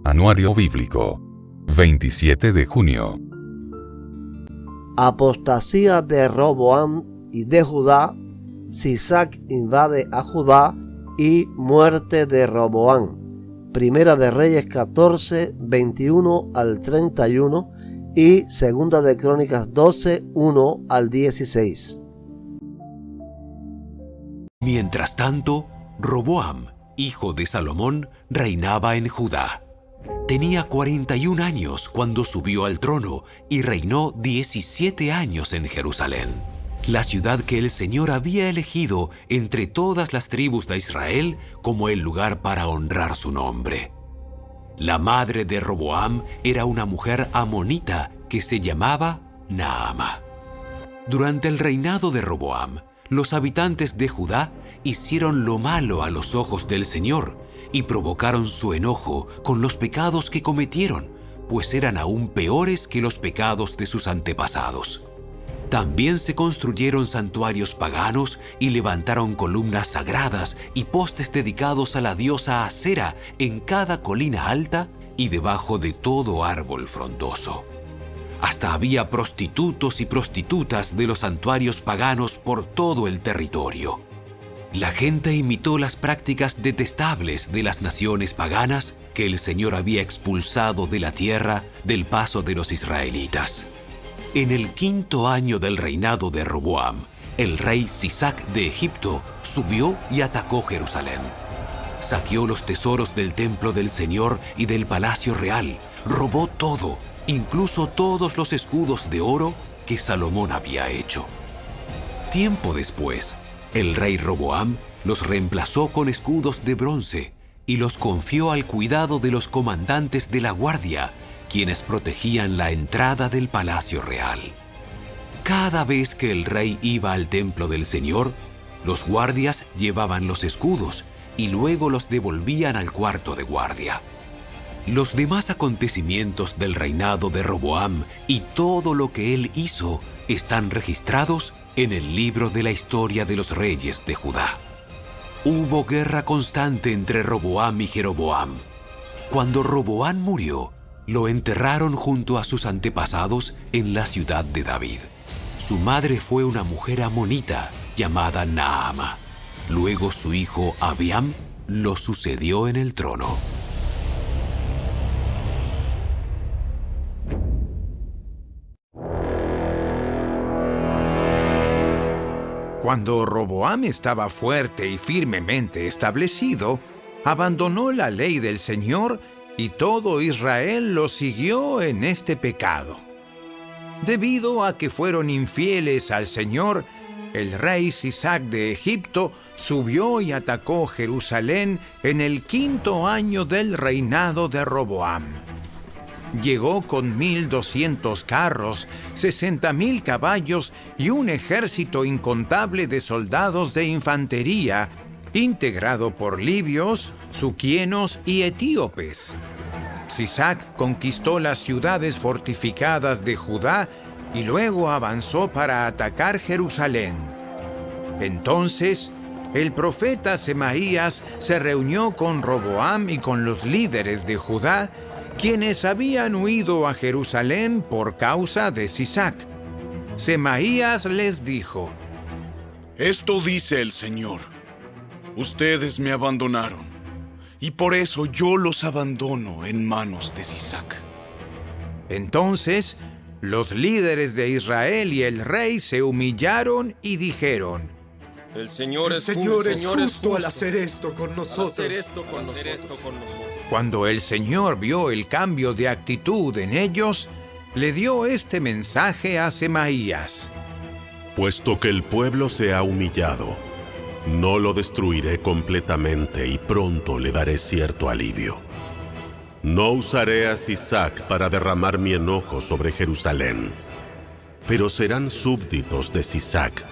Anuario Bíblico. 27 de junio. Apostasía de Roboam y de Judá. Sisac invade a Judá y muerte de Roboam. Primera de Reyes 14, 21 al 31 y Segunda de Crónicas 12, 1 al 16. Mientras tanto, Roboam, hijo de Salomón, reinaba en Judá. Tenía 41 años cuando subió al trono y reinó 17 años en Jerusalén, la ciudad que el Señor había elegido entre todas las tribus de Israel como el lugar para honrar su nombre. La madre de Roboam era una mujer amonita que se llamaba Naama. Durante el reinado de Roboam, los habitantes de Judá hicieron lo malo a los ojos del Señor y provocaron su enojo con los pecados que cometieron, pues eran aún peores que los pecados de sus antepasados. También se construyeron santuarios paganos y levantaron columnas sagradas y postes dedicados a la diosa Asera en cada colina alta y debajo de todo árbol frondoso. Hasta había prostitutos y prostitutas de los santuarios paganos por todo el territorio. La gente imitó las prácticas detestables de las naciones paganas que el Señor había expulsado de la tierra del paso de los israelitas. En el 5.º año del reinado de Roboam, el rey Sisac de Egipto subió y atacó Jerusalén. Saqueó los tesoros del templo del Señor y del palacio real, robó todo, incluso todos los escudos de oro que Salomón había hecho. Tiempo después, el rey Roboam los reemplazó con escudos de bronce y los confió al cuidado de los comandantes de la guardia, quienes protegían la entrada del palacio real. Cada vez que el rey iba al templo del Señor, los guardias llevaban los escudos y luego los devolvían al cuarto de guardia. Los demás acontecimientos del reinado de Roboam y todo lo que él hizo están registrados en el libro de la historia de los reyes de Judá. Hubo guerra constante entre Roboam y Jeroboam. Cuando Roboam murió, lo enterraron junto a sus antepasados en la ciudad de David. Su madre fue una mujer amonita llamada Naama. Luego su hijo Abiam lo sucedió en el trono. Cuando Roboam estaba fuerte y firmemente establecido, abandonó la ley del Señor y todo Israel lo siguió en este pecado. Debido a que fueron infieles al Señor, el rey Sisac de Egipto subió y atacó Jerusalén en el 5.º año del reinado de Roboam. Llegó con 1.200 carros, 60.000 caballos y un ejército incontable de soldados de infantería, integrado por libios, suquienos y etíopes. Sisac conquistó las ciudades fortificadas de Judá y luego avanzó para atacar Jerusalén. Entonces, el profeta Semaías se reunió con Roboam y con los líderes de Judá, quienes habían huido a Jerusalén por causa de Sisac. Semaías les dijo: Esto dice el Señor: ustedes me abandonaron, y por eso yo los abandono en manos de Sisac. Entonces, los líderes de Israel y el rey se humillaron y dijeron: El Señor es justo al hacer esto con nosotros. Cuando el Señor vio el cambio de actitud en ellos, le dio este mensaje a Semaías: Puesto que el pueblo se ha humillado, no lo destruiré completamente y pronto le daré cierto alivio. No usaré a Sisac para derramar mi enojo sobre Jerusalén, pero serán súbditos de Sisac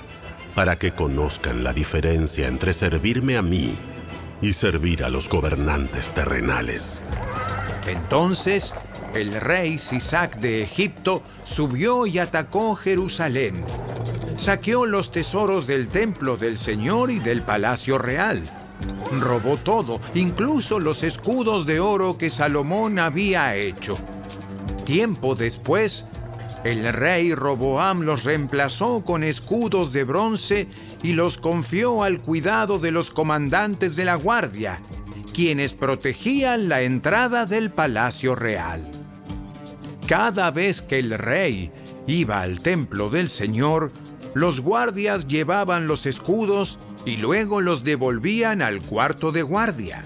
para que conozcan la diferencia entre servirme a mí y servir a los gobernantes terrenales. Entonces, el rey Sisac de Egipto subió y atacó Jerusalén. Saqueó los tesoros del templo del Señor y del palacio real. Robó todo, incluso los escudos de oro que Salomón había hecho. Tiempo después, el rey Roboam los reemplazó con escudos de bronce y los confió al cuidado de los comandantes de la guardia, quienes protegían la entrada del palacio real. Cada vez que el rey iba al templo del Señor, los guardias llevaban los escudos y luego los devolvían al cuarto de guardia.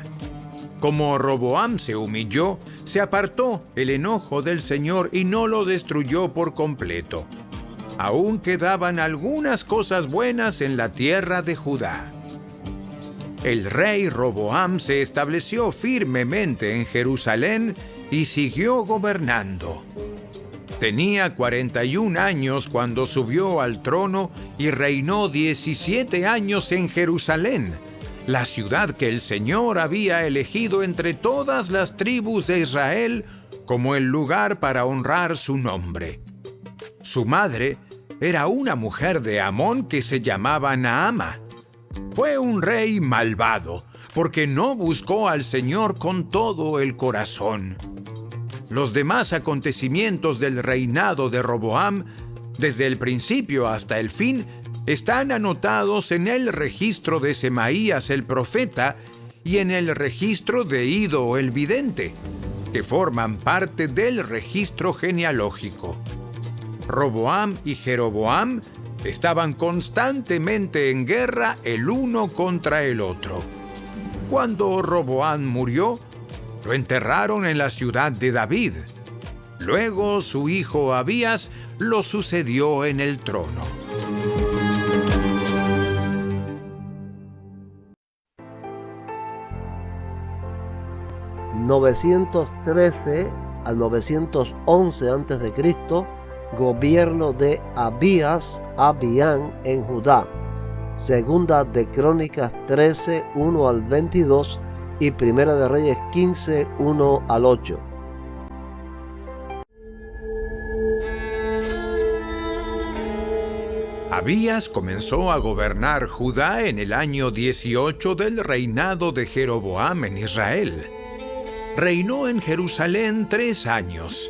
Como Roboam se humilló, se apartó el enojo del Señor y no lo destruyó por completo. Aún quedaban algunas cosas buenas en la tierra de Judá. El rey Roboam se estableció firmemente en Jerusalén y siguió gobernando. Tenía 41 años cuando subió al trono y reinó 17 años en Jerusalén, la ciudad que el Señor había elegido entre todas las tribus de Israel como el lugar para honrar su nombre. Su madre era una mujer de Amón que se llamaba Naama. Fue un rey malvado, porque no buscó al Señor con todo el corazón. Los demás acontecimientos del reinado de Roboam, desde el principio hasta el fin, están anotados en el registro de Semaías el profeta y en el registro de Ido el vidente, que forman parte del registro genealógico. Roboam y Jeroboam estaban constantemente en guerra el uno contra el otro. Cuando Roboam murió, lo enterraron en la ciudad de David. Luego su hijo Abías lo sucedió en el trono. ...913 al 911 a.C., gobierno de Abían en Judá. Segunda de Crónicas 13, 1 al 22 y Primera de Reyes 15, 1 al 8. Abías comenzó a gobernar Judá en el año 18 del reinado de Jeroboam en Israel. Reinó en Jerusalén 3 años.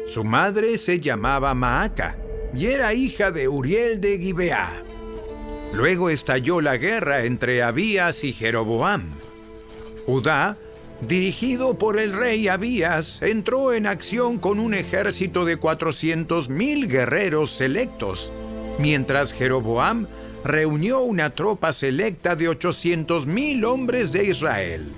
Su madre se llamaba Maaca y era hija de Uriel de Gibeá. Luego estalló la guerra entre Abías y Jeroboam. Judá, dirigido por el rey Abías, entró en acción con un ejército de 400,000 guerreros selectos, mientras Jeroboam reunió una tropa selecta de 800,000 hombres de Israel.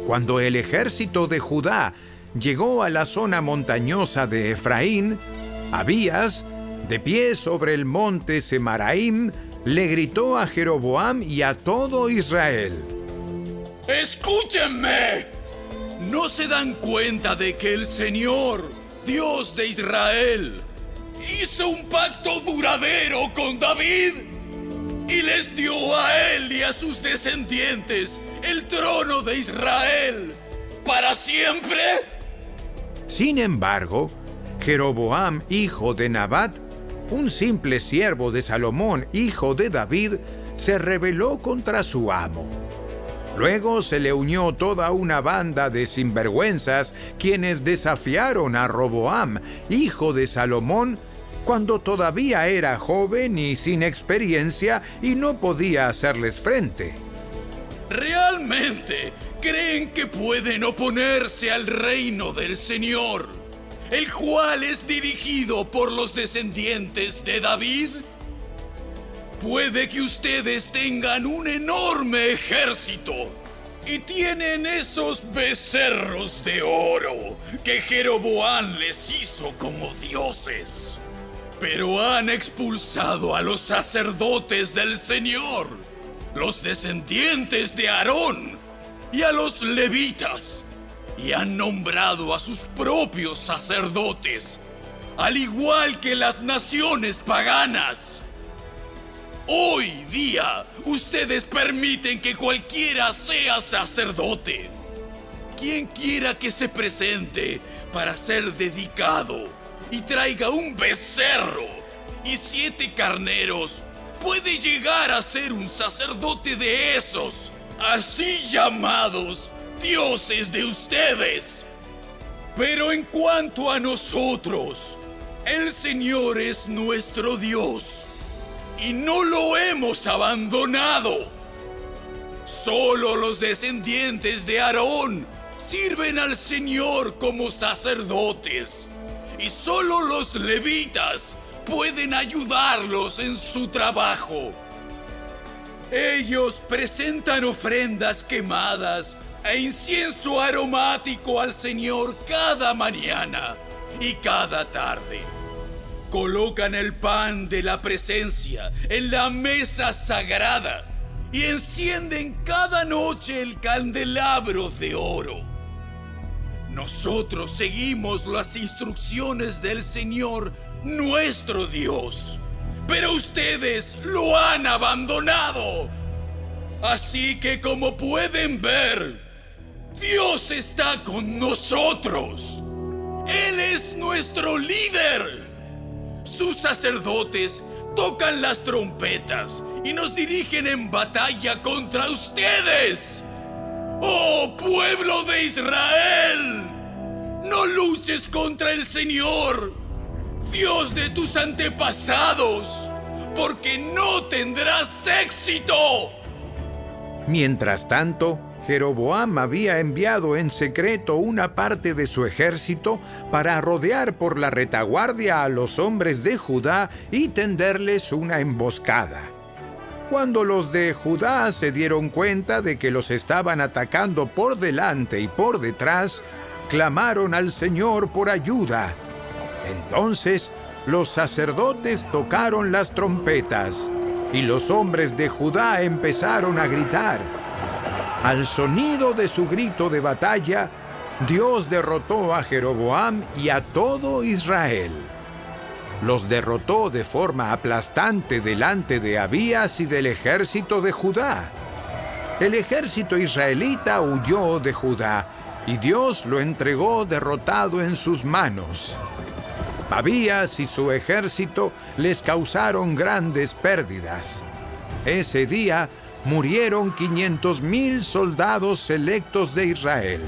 Cuando el ejército de Judá llegó a la zona montañosa de Efraín, Abías, de pie sobre el monte Semaraim, le gritó a Jeroboam y a todo Israel: ¡Escúchenme! ¿No se dan cuenta de que el Señor, Dios de Israel, hizo un pacto duradero con David y les dio a él y a sus descendientes el trono de Israel para siempre? Sin embargo, Jeroboam, hijo de Nabat, un simple siervo de Salomón, hijo de David, se rebeló contra su amo. Luego se le unió toda una banda de sinvergüenzas quienes desafiaron a Roboam, hijo de Salomón, cuando todavía era joven y sin experiencia y no podía hacerles frente. ¿Realmente creen que pueden oponerse al reino del Señor, el cual es dirigido por los descendientes de David? Puede que ustedes tengan un enorme ejército y tienen esos becerros de oro que Jeroboam les hizo como dioses, pero han expulsado a los sacerdotes del Señor, los descendientes de Aarón, y a los levitas, y han nombrado a sus propios sacerdotes, al igual que las naciones paganas. Hoy día, ustedes permiten que cualquiera sea sacerdote. Quien quiera que se presente para ser dedicado y traiga un becerro y 7 carneros, puede llegar a ser un sacerdote de esos así llamados dioses de ustedes. Pero en cuanto a nosotros, el Señor es nuestro Dios y no lo hemos abandonado. Solo los descendientes de Aarón sirven al Señor como sacerdotes y solo los levitas pueden ayudarlos en su trabajo. Ellos presentan ofrendas quemadas e incienso aromático al Señor cada mañana y cada tarde. Colocan el pan de la presencia en la mesa sagrada y encienden cada noche el candelabro de oro. Nosotros seguimos las instrucciones del Señor, nuestro Dios, pero ustedes lo han abandonado. Así que, como pueden ver, Dios está con nosotros. Él es nuestro líder. Sus sacerdotes tocan las trompetas y nos dirigen en batalla contra ustedes. ¡Oh, pueblo de Israel! No luches contra el Señor, Dios de tus antepasados, porque no tendrás éxito. Mientras tanto, Jeroboam había enviado en secreto una parte de su ejército para rodear por la retaguardia a los hombres de Judá y tenderles una emboscada. Cuando los de Judá se dieron cuenta de que los estaban atacando por delante y por detrás, clamaron al Señor por ayuda. Entonces, los sacerdotes tocaron las trompetas y los hombres de Judá empezaron a gritar. Al sonido de su grito de batalla, Dios derrotó a Jeroboam y a todo Israel. Los derrotó de forma aplastante delante de Abías y del ejército de Judá. El ejército israelita huyó de Judá y Dios lo entregó derrotado en sus manos. Abías y su ejército les causaron grandes pérdidas. Ese día murieron 500,000 soldados selectos de Israel.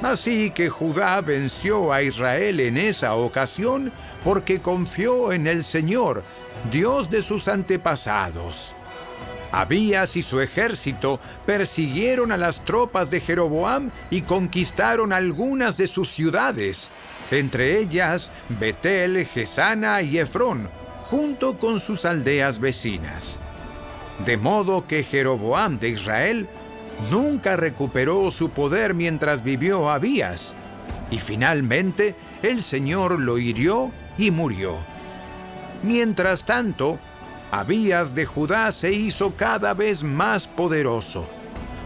Así que Judá venció a Israel en esa ocasión porque confió en el Señor, Dios de sus antepasados. Abías y su ejército persiguieron a las tropas de Jeroboam y conquistaron algunas de sus ciudades, entre ellas Betel, Gesana y Efrón, junto con sus aldeas vecinas. De modo que Jeroboam de Israel nunca recuperó su poder mientras vivió Abías, y finalmente el Señor lo hirió y murió. Mientras tanto, Abías de Judá se hizo cada vez más poderoso.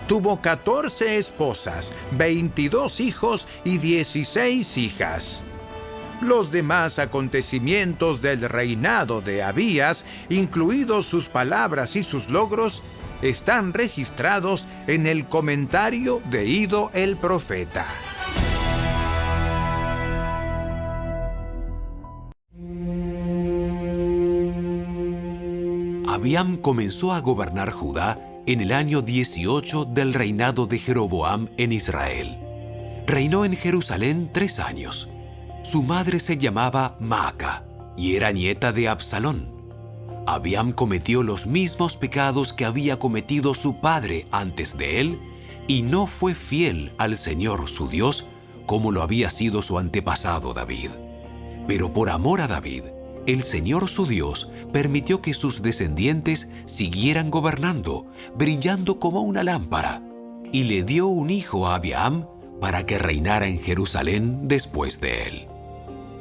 Tuvo 14 esposas, 22 hijos y 16 hijas. Los demás acontecimientos del reinado de Abías, incluidos sus palabras y sus logros, están registrados en el comentario de Ido el profeta. Abiam comenzó a gobernar Judá en el año 18 del reinado de Jeroboam en Israel. Reinó en Jerusalén 3 años. Su madre se llamaba Maaca y era nieta de Absalón. Abiam cometió los mismos pecados que había cometido su padre antes de él y no fue fiel al Señor su Dios como lo había sido su antepasado David. Pero por amor a David, el Señor su Dios permitió que sus descendientes siguieran gobernando, brillando como una lámpara, y le dio un hijo a Abiam para que reinara en Jerusalén después de él.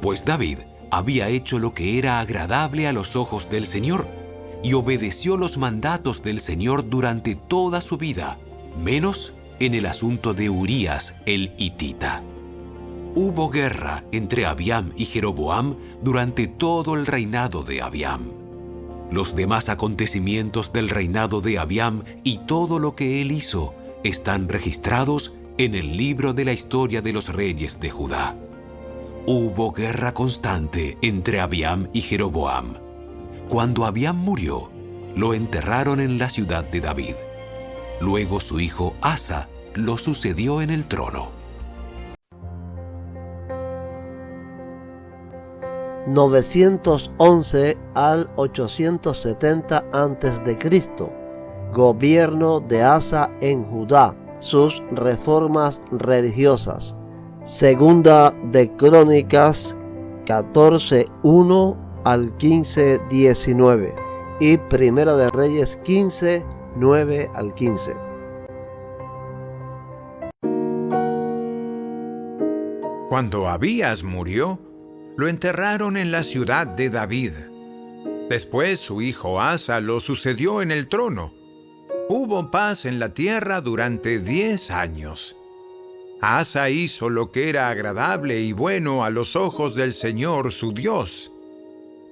Pues David había hecho lo que era agradable a los ojos del Señor y obedeció los mandatos del Señor durante toda su vida, menos en el asunto de Urías el hitita. Hubo guerra entre Abiam y Jeroboam durante todo el reinado de Abiam. Los demás acontecimientos del reinado de Abiam y todo lo que él hizo están registrados en el libro de la historia de los reyes de Judá. Hubo guerra constante entre Abiam y Jeroboam. Cuando Abiam murió, lo enterraron en la ciudad de David. Luego su hijo Asa lo sucedió en el trono. 911 al 870 a.C. Gobierno de Asa en Judá, sus reformas religiosas. Segunda de Crónicas 14:1 al 15:19 y Primera de Reyes 15:9 al 15. Cuando Abías murió, lo enterraron en la ciudad de David. Después su hijo Asa lo sucedió en el trono. Hubo paz en la tierra durante 10 años. Asa hizo lo que era agradable y bueno a los ojos del Señor su Dios.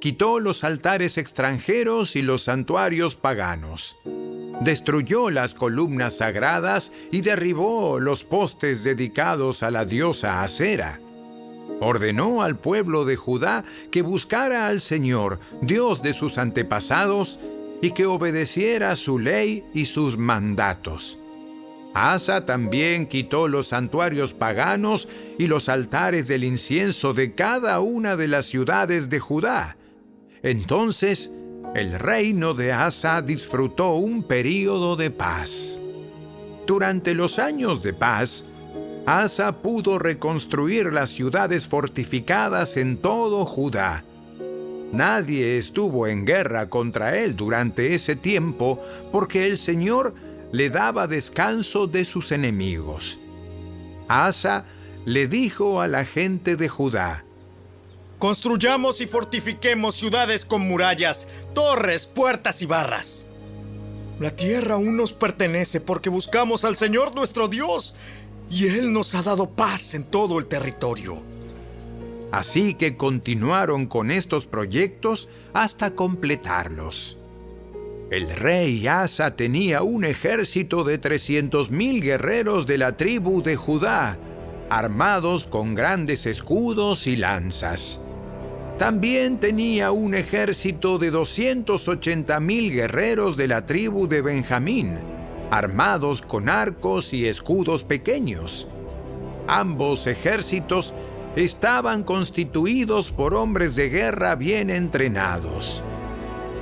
Quitó los altares extranjeros y los santuarios paganos. Destruyó las columnas sagradas y derribó los postes dedicados a la diosa Asera. Ordenó al pueblo de Judá que buscara al Señor, Dios de sus antepasados, y que obedeciera su ley y sus mandatos. Asa también quitó los santuarios paganos y los altares del incienso de cada una de las ciudades de Judá. Entonces, el reino de Asa disfrutó un período de paz. Durante los años de paz, Asa pudo reconstruir las ciudades fortificadas en todo Judá. Nadie estuvo en guerra contra él durante ese tiempo porque el Señor le daba descanso de sus enemigos. Asa le dijo a la gente de Judá: construyamos y fortifiquemos ciudades con murallas, torres, puertas y barras. La tierra aún nos pertenece porque buscamos al Señor nuestro Dios, y Él nos ha dado paz en todo el territorio. Así que continuaron con estos proyectos hasta completarlos. El rey Asa tenía un ejército de 300,000 guerreros de la tribu de Judá, armados con grandes escudos y lanzas. También tenía un ejército de 280,000 guerreros de la tribu de Benjamín, armados con arcos y escudos pequeños. Ambos ejércitos estaban constituidos por hombres de guerra bien entrenados.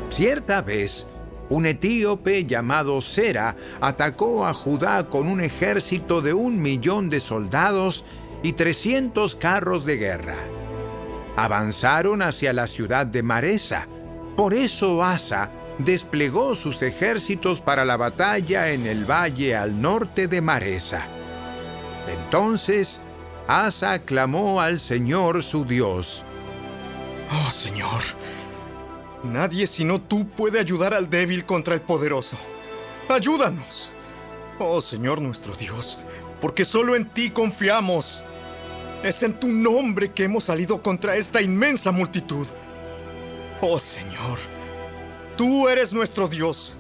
Cierta vez, un etíope llamado Sera atacó a Judá con un ejército de 1,000,000 de soldados y 300 carros de guerra. Avanzaron hacia la ciudad de Maresa. Por eso Asa desplegó sus ejércitos para la batalla en el valle al norte de Maresa. Entonces Asa clamó al Señor su Dios: Oh Señor, nadie sino tú puede ayudar al débil contra el poderoso. ¡Ayúdanos! Oh Señor nuestro Dios, porque solo en ti confiamos. Es en tu nombre que hemos salido contra esta inmensa multitud. Oh Señor, tú eres nuestro Dios.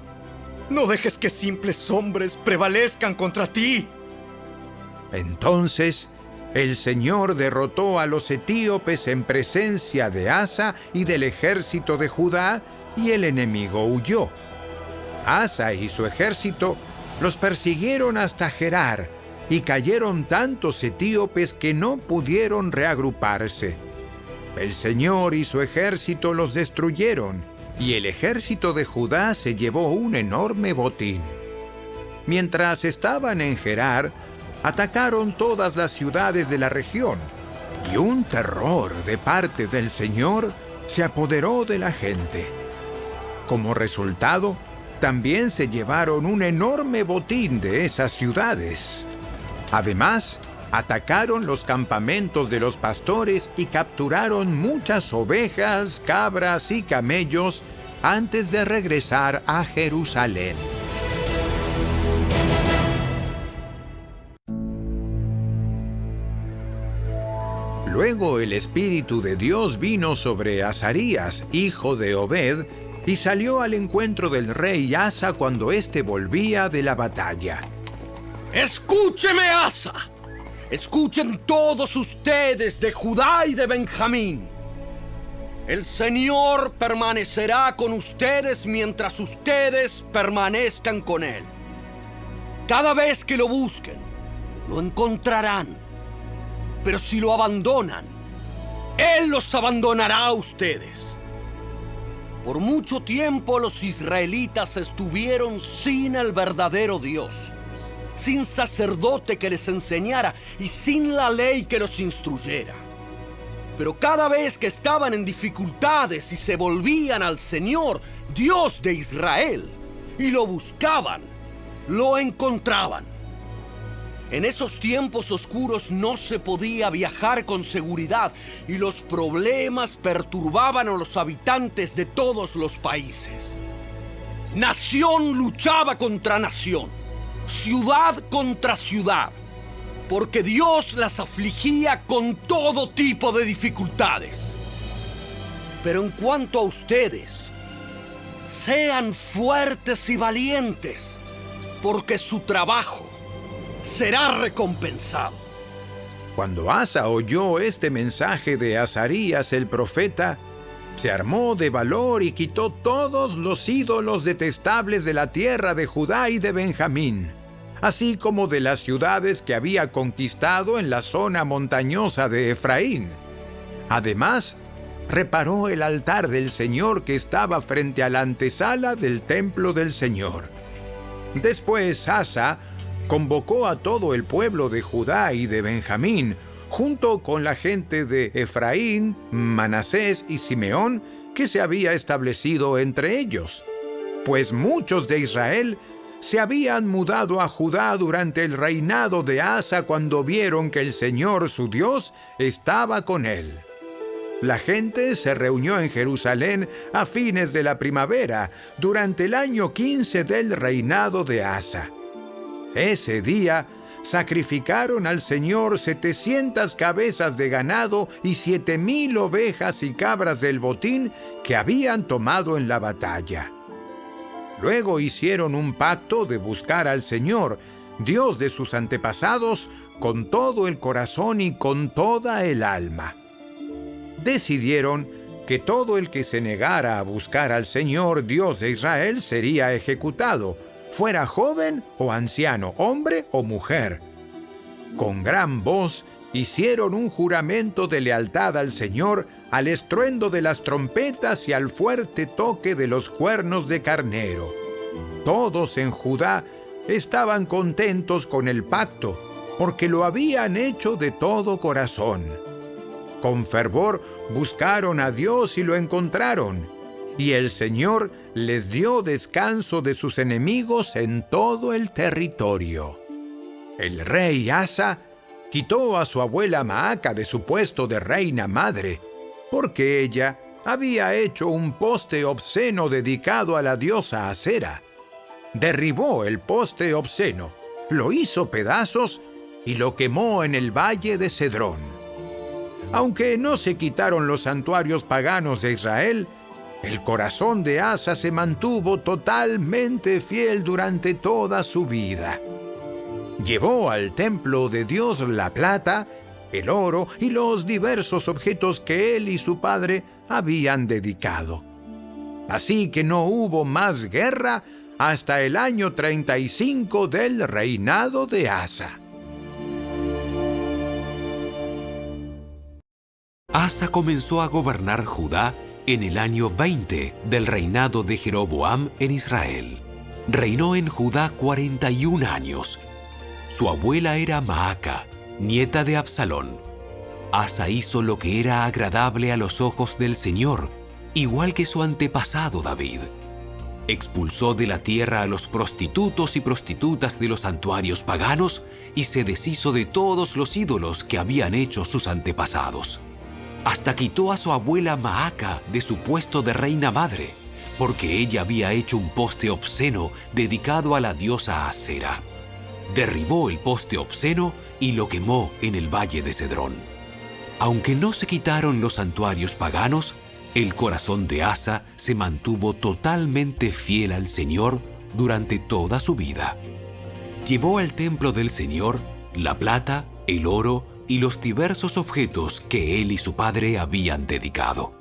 No dejes que simples hombres prevalezcan contra ti. Entonces el Señor derrotó a los etíopes en presencia de Asa y del ejército de Judá, y el enemigo huyó. Asa y su ejército los persiguieron hasta Gerar, y cayeron tantos etíopes que no pudieron reagruparse. El Señor y su ejército los destruyeron, y el ejército de Judá se llevó un enorme botín. Mientras estaban en Gerar, atacaron todas las ciudades de la región, y un terror de parte del Señor se apoderó de la gente. Como resultado, también se llevaron un enorme botín de esas ciudades. Además, atacaron los campamentos de los pastores y capturaron muchas ovejas, cabras y camellos antes de regresar a Jerusalén. Luego el Espíritu de Dios vino sobre Azarías, hijo de Obed, y salió al encuentro del rey Asa cuando éste volvía de la batalla. ¡Escúcheme, Asa! ¡Escuchen todos ustedes de Judá y de Benjamín! El Señor permanecerá con ustedes mientras ustedes permanezcan con Él. Cada vez que lo busquen, lo encontrarán. Pero si lo abandonan, Él los abandonará a ustedes. Por mucho tiempo los israelitas estuvieron sin el verdadero Dios, sin sacerdote que les enseñara y sin la ley que los instruyera. Pero cada vez que estaban en dificultades y se volvían al Señor, Dios de Israel, y lo buscaban, lo encontraban. En esos tiempos oscuros no se podía viajar con seguridad y los problemas perturbaban a los habitantes de todos los países. Nación luchaba contra nación, ciudad contra ciudad, porque Dios las afligía con todo tipo de dificultades. Pero en cuanto a ustedes, sean fuertes y valientes, porque su trabajo será recompensado. Cuando Asa oyó este mensaje de Azarías el profeta, se armó de valor y quitó todos los ídolos detestables de la tierra de Judá y de Benjamín, así como de las ciudades que había conquistado en la zona montañosa de Efraín. Además, reparó el altar del Señor que estaba frente a la antesala del templo del Señor. Después Asa convocó a todo el pueblo de Judá y de Benjamín, junto con la gente de Efraín, Manasés y Simeón, que se había establecido entre ellos, pues muchos de Israel se habían mudado a Judá durante el reinado de Asa cuando vieron que el Señor su Dios estaba con él. La gente se reunió en Jerusalén a fines de la primavera, durante el año 15 del reinado de Asa. Ese día sacrificaron al Señor 700 cabezas de ganado y 7,000 ovejas y cabras del botín que habían tomado en la batalla. Luego hicieron un pacto de buscar al Señor, Dios de sus antepasados, con todo el corazón y con toda el alma. Decidieron que todo el que se negara a buscar al Señor, Dios de Israel, sería ejecutado, fuera joven o anciano, hombre o mujer. Con gran voz hicieron un juramento de lealtad al Señor al estruendo de las trompetas y al fuerte toque de los cuernos de carnero. Todos en Judá estaban contentos con el pacto, porque lo habían hecho de todo corazón. Con fervor buscaron a Dios y lo encontraron, y el Señor les dio descanso de sus enemigos en todo el territorio. El rey Asa quitó a su abuela Maaca de su puesto de reina madre, porque ella había hecho un poste obsceno dedicado a la diosa Asera. Derribó el poste obsceno, lo hizo pedazos y lo quemó en el valle de Cedrón. Aunque no se quitaron los santuarios paganos de Israel, el corazón de Asa se mantuvo totalmente fiel durante toda su vida. Llevó al templo de Dios la plata, el oro y los diversos objetos que él y su padre habían dedicado. Así que no hubo más guerra hasta el año 35 del reinado de Asa. Asa comenzó a gobernar Judá en el año 20 del reinado de Jeroboam en Israel. Reinó en Judá 41 años. Su abuela era Maaca, nieta de Absalón. Asa hizo lo que era agradable a los ojos del Señor, igual que su antepasado David. Expulsó de la tierra a los prostitutos y prostitutas de los santuarios paganos y se deshizo de todos los ídolos que habían hecho sus antepasados. Hasta quitó a su abuela Maaca de su puesto de reina madre, porque ella había hecho un poste obsceno dedicado a la diosa Asera. Derribó el poste obsceno y lo quemó en el valle de Cedrón. Aunque no se quitaron los santuarios paganos, el corazón de Asa se mantuvo totalmente fiel al Señor durante toda su vida. Llevó al templo del Señor la plata, el oro y los diversos objetos que él y su padre habían dedicado.